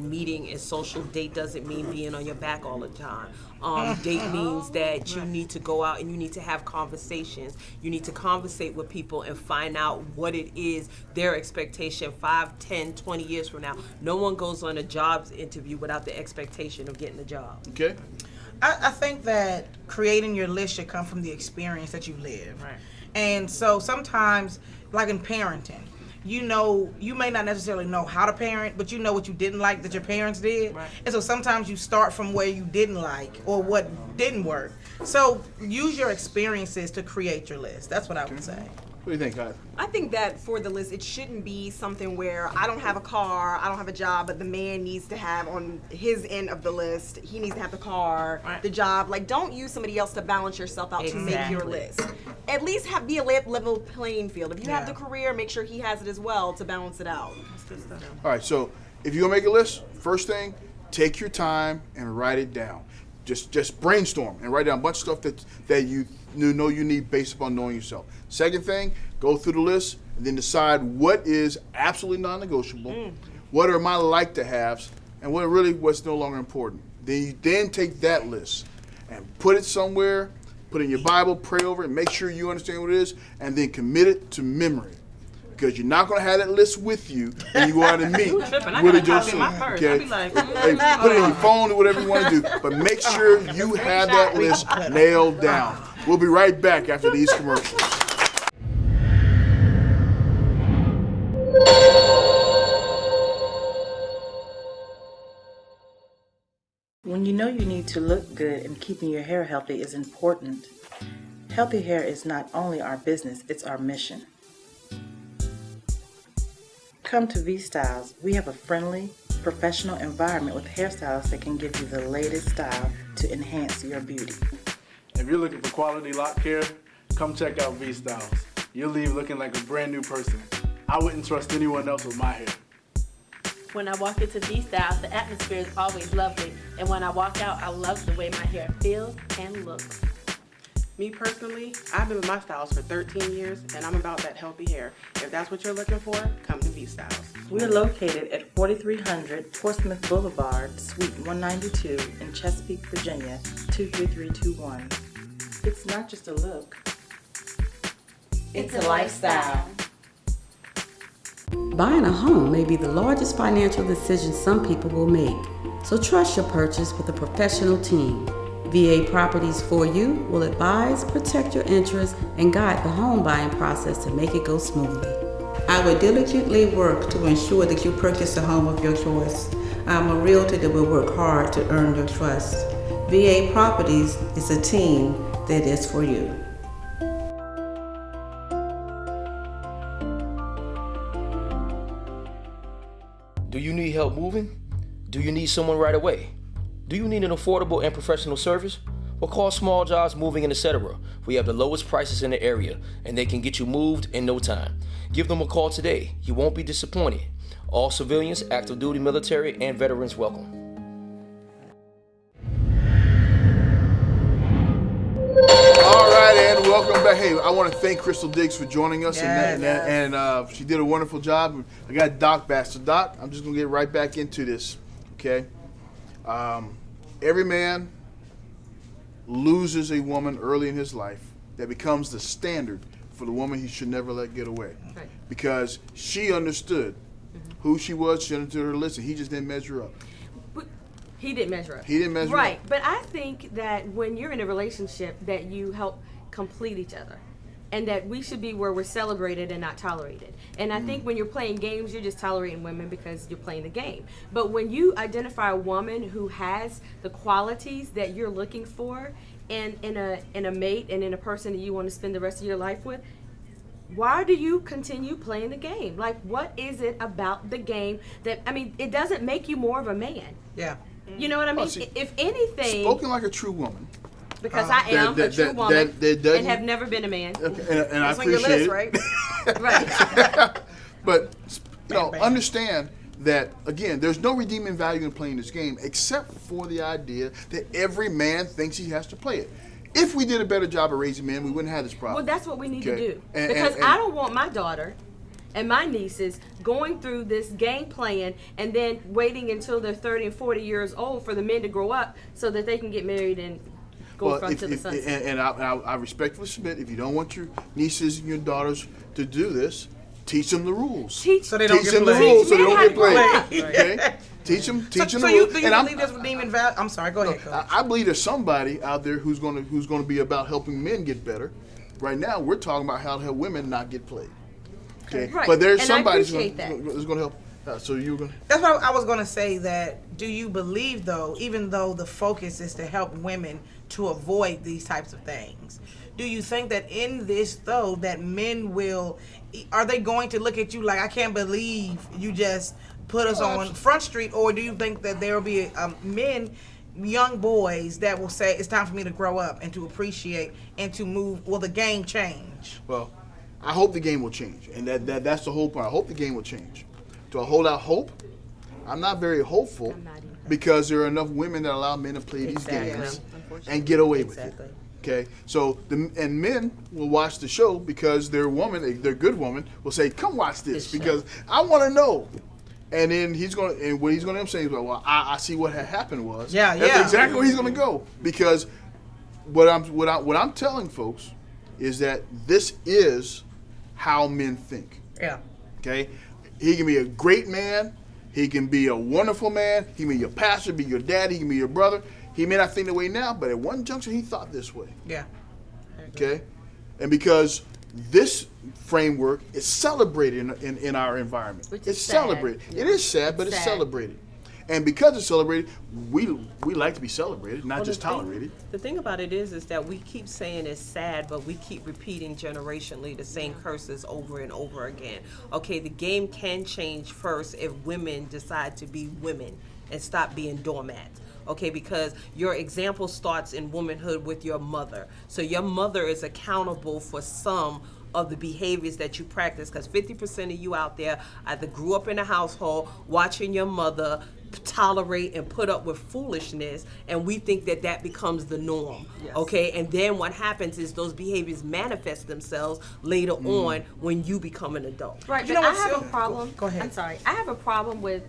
meeting and social. Date doesn't mean being on your back all the time. Date means that you need to go out and you need to have conversations. You need to conversate with people and find out what it is, their expectation 5, 10, 20 years from now. No one goes on a jobs interview without the expectation of getting a job. Okay. I think that creating your list should come from the experience that you live. Right. And so sometimes, like in parenting, you know, you may not necessarily know how to parent, but you know what you didn't like that your parents did. Right. And so sometimes you start from where you didn't like or what didn't work. So use your experiences to create your list. That's what I would say. What do you think, Kai? I think that for the list, it shouldn't be something where I don't have a car, I don't have a job, but the man needs to have on his end of the list, he needs to have the car, the job. Like, don't use somebody else to balance yourself out to make your list. At least be a level playing field. If you have the career, make sure he has it as well to balance it out. All right, so if you're gonna make a list, first thing, take your time and write it down. Just brainstorm and write down a bunch of stuff that you know you need based upon knowing yourself. Second thing, go through the list and then decide what is absolutely non-negotiable, what are my like-to-haves, and what's no longer important. Then take that list and put it somewhere, put it in your Bible, pray over it, make sure you understand what it is, and then commit it to memory. Because you're not going to have that list with you when you go out and meet Willie Joe Soon. Okay? Hey, put it in your phone or whatever you want to do, but make sure you have that list nailed down. We'll be right back after these commercials. When you know you need to look good and keeping your hair healthy is important, healthy hair is not only our business, it's our mission. Come to V-Styles. We have a friendly, professional environment with hairstylists that can give you the latest style to enhance your beauty. If you're looking for quality lock care, come check out V-Styles. You'll leave looking like a brand new person. I wouldn't trust anyone else with my hair. When I walk into V-Styles, the atmosphere is always lovely. And when I walk out, I love the way my hair feels and looks. Me personally, I've been with my styles for 13 years, and I'm about that healthy hair. If that's what you're looking for, come to V-Styles. We're located at 4300 Portsmouth Boulevard, Suite 192 in Chesapeake, Virginia, 23321. It's not just a look. It's a lifestyle. Buying a home may be the largest financial decision some people will make, so trust your purchase with a professional team. VA Properties for You will advise, protect your interests, and guide the home buying process to make it go smoothly. I will diligently work to ensure that you purchase a home of your choice. I'm a realtor that will work hard to earn your trust. VA Properties is a team that is for you. Do you need help moving? Do you need someone right away? Do you need an affordable and professional service? Well, call Small Jobs Moving and Etc. We have the lowest prices in the area, and they can get you moved in no time. Give them a call today. You won't be disappointed. All civilians, active duty military, and veterans welcome. All right, and welcome back. Hey, I want to thank CRYSTALDIGGS for joining us, and she did a wonderful job. I got Doc back. So, Doc, I'm just going to get right back into this, okay? Every man loses a woman early in his life that becomes the standard for the woman he should never let get away. Right. Because she understood who she was, she understood her list, and he just didn't measure up. But he didn't measure up. He didn't measure up. Right, but I think that when you're in a relationship that you help complete each other. And that we should be where we're celebrated and not tolerated. And I think when you're playing games, you're just tolerating women because you're playing the game. But when you identify a woman who has the qualities that you're looking for in a mate and in a person that you want to spend the rest of your life with, why do you continue playing the game? Like, what is it about the game that, I mean, it doesn't make you more of a man. Yeah. You know what I mean? See, if anything. Spoken like a true woman. Because I am a true woman and have never been a man. Okay, and I That's on your appreciate list, it. right? Right. But understand that, again, there's no redeeming value in playing this game except for the idea that every man thinks he has to play it. If we did a better job of raising men, we wouldn't have this problem. Well, that's what we need to do. And because I don't want my daughter and my nieces going through this game playing and then waiting until they're 30 and 40 years old for the men to grow up so that they can get married and go front to the sunset. And I respectfully submit, if you don't want your nieces and your daughters to do this, teach them the rules. So they don't get them the played. rules so they don't get played. Teach Okay? Teach them So the you rules. do you believe there's redeeming value? I'm sorry, go ahead, Coach. I believe there's somebody out there who's going to be about helping men get better. Right now, we're talking about how to help women not get played. Okay, Right. but there's And somebody I who's appreciate going to help. So you're going to. That's what I was going to say. That do you believe, though, even though the focus is to help women to avoid these types of things, do you think that in this, though, that men will, are they going to look at you like, I can't believe you just put us on Front Street, or do you think that there will be men, young boys, that will say, it's time for me to grow up and to appreciate and to move, will the game change? Well, I hope the game will change, and that's the whole point. I hope the game will change. Do I hold out hope? I'm not very hopeful because there are enough women that allow men to play these games and get away with it. Okay, so and men will watch the show because their good woman will say, "Come watch this because I want to know." And then what he's going to end up saying is, "Well, I see what had happened was." That's exactly where he's going to go, because what I'm telling folks is that this is how men think. Yeah. Okay, he can be a great man. He can be a wonderful man. He can be your pastor, be your dad. He can be your brother. He may not think the way now, but at one juncture he thought this way. Yeah. Okay, and because this framework is celebrated in our environment, it's celebrated. Yeah. It is sad, but it's celebrated. And because it's celebrated, we like to be celebrated, not just tolerated. The thing about it is that we keep saying it's sad, but we keep repeating generationally the same curses over and over again. Okay, the game can change first if women decide to be women and stop being doormats. Okay, because your example starts in womanhood with your mother. So your mother is accountable for some of the behaviors that you practice, because 50% of you out there either grew up in a household watching your mother tolerate and put up with foolishness, and we think that becomes the norm. Yes. Okay, and then what happens is those behaviors manifest themselves later on when you become an adult. Right, but I have a problem. Go ahead. I'm sorry. I have a problem with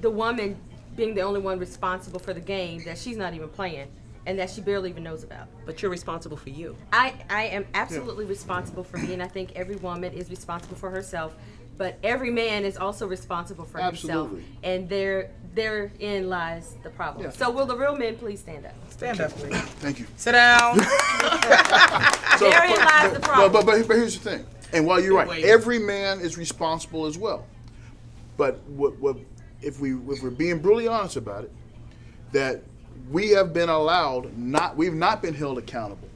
the woman being the only one responsible for the game that she's not even playing and that she barely even knows about. But you're responsible for you. I am absolutely responsible for me, and I think every woman is responsible for herself, but every man is also responsible for himself. And therein lies the problem. Yeah. So will the real men please stand up? Stand up, please. Thank you. Sit down. Therein lies the problem. But here's the thing, and while you're right, every man is responsible as well. But if we're being brutally honest about it, that we have been we've not been held accountable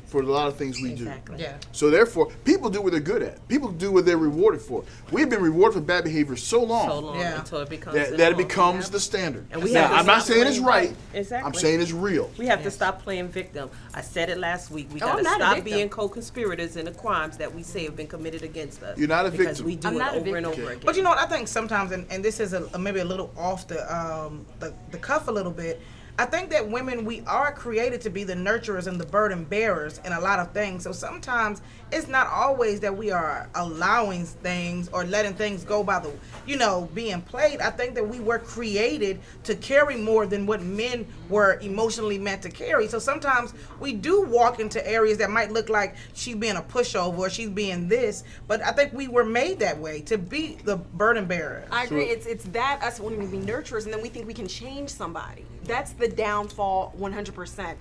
for a lot of things we do. Yeah. So therefore, people do what they're good at. People do what they're rewarded for. We've been rewarded for bad behavior so long, until it becomes that it becomes the standard. And I'm not saying it's right. Exactly. I'm saying it's real. We have to stop playing victim. I said it last week. We got to stop being co-conspirators in the crimes that we say have been committed against us. You're not a victim. Because we do it over and over again. But you know what? I think sometimes, and this is maybe a little off the cuff a little bit, I think that women, we are created to be the nurturers and the burden bearers in a lot of things. So sometimes it's not always that we are allowing things or letting things go by being played. I think that we were created to carry more than what men were emotionally meant to carry. So sometimes we do walk into areas that might look like she's being a pushover or she's being this, but I think we were made that way, to be the burden bearer. I agree. It's that us wanting to be nurturers, and then we think we can change somebody. That's the downfall 100%.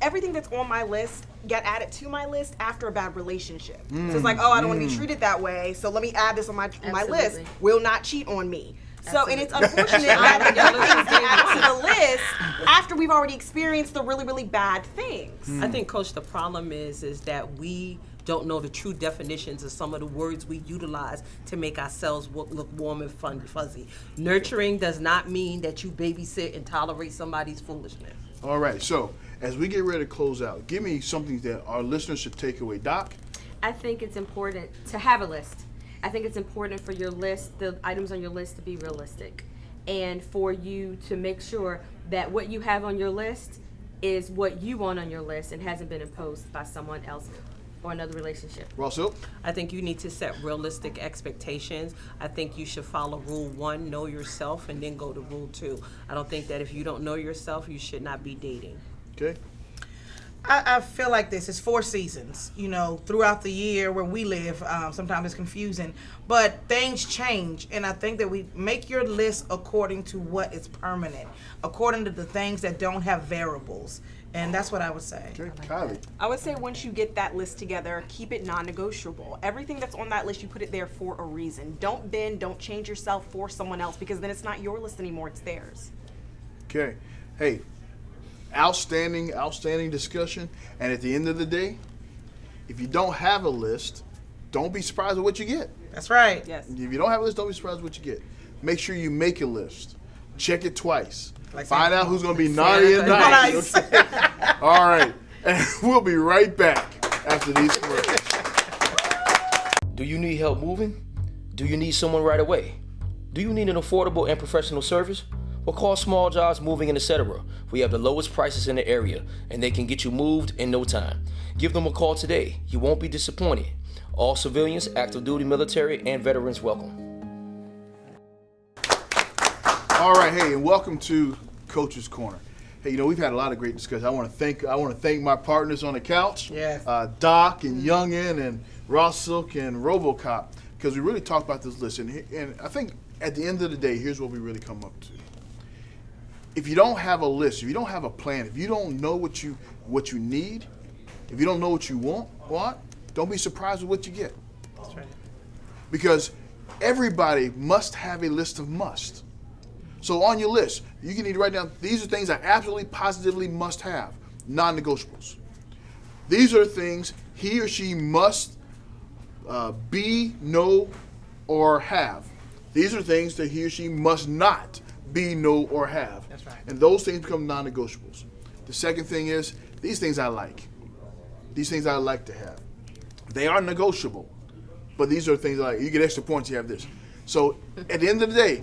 everything that's on my list get added to my list after a bad relationship. So it's like, oh, I don't want to be treated that way, so let me add this on my list. Will not cheat on me. So, and it's unfortunate that things get added to the list after we've already experienced the really, really bad things. I think, Coach, the problem is that we don't know the true definitions of some of the words we utilize to make ourselves look warm and fuzzy. Nurturing does not mean that you babysit and tolerate somebody's foolishness. All right, so as we get ready to close out, give me something that our listeners should take away. Doc? I think it's important to have a list. I think it's important for your list, the items on your list, to be realistic, and for you to make sure that what you have on your list is what you want on your list and hasn't been imposed by someone else or another relationship. Russell? I think you need to set realistic expectations. I think you should follow rule 1, know yourself, and then go to rule 2. I don't think that if you don't know yourself, you should not be dating. Okay. I feel like this is 4 seasons, you know, throughout the year where we live. Sometimes it's confusing, but things change, and I think that we make your list according to what is permanent, according to the things that don't have variables, and that's what I would say. Okay, Kylie. I would say once you get that list together, keep it non-negotiable. Everything that's on that list, you put it there for a reason. Don't bend, don't change yourself for someone else, because then it's not your list anymore, it's theirs. Okay. Hey, outstanding discussion. And at the end of the day, if you don't have a list, don't be surprised at what you get. That's right. Yes. If you don't have a list, don't be surprised at what you get. Make sure you make a list. Check it twice. Like Find out who's going to be naughty and nice. Okay? All right. And we'll be right back after these words. Do you need help moving? Do you need someone right away? Do you need an affordable and professional service? Well, call Small Jobs Moving and Etc. We have the lowest prices in the area, and they can get you moved in no time. Give them a call today. You won't be disappointed. All civilians, active duty military, and veterans welcome. All right, hey, and welcome to Coach's Corner. Hey, you know, we've had a lot of great discussion. I want to thank my partners on the couch, yes. Doc and Youngin and Ross Silk and RoboCop, because we really talked about this list. And I think at the end of the day, here's what we really come up to. If you don't have a list, if you don't have a plan, if you don't know what you need, if you don't know what you want, don't be surprised with what you get. That's right. Because everybody must have a list of musts. So on your list, you can need to write down, these are things I absolutely positively must have, non-negotiables. These are things he or she must be, know, or have. These are things that he or she must not be, know, or have. That's right. And those things become non-negotiables. The second thing is, these things I like. These things I like to have. They are negotiable, but these are things I like. You get extra points, you have this. So at the end of the day,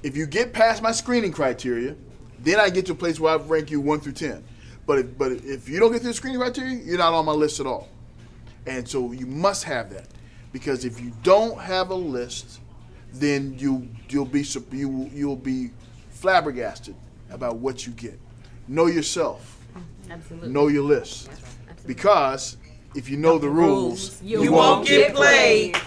if you get past my screening criteria, then I get to a place where I rank you 1 through 10. But if you don't get through the screening criteria, you're not on my list at all. And so you must have that, because if you don't have a list, then you'll be flabbergasted about what you get. Know yourself. Absolutely. Know your list. That's right. Absolutely. Because if you know the rules, you won't get played.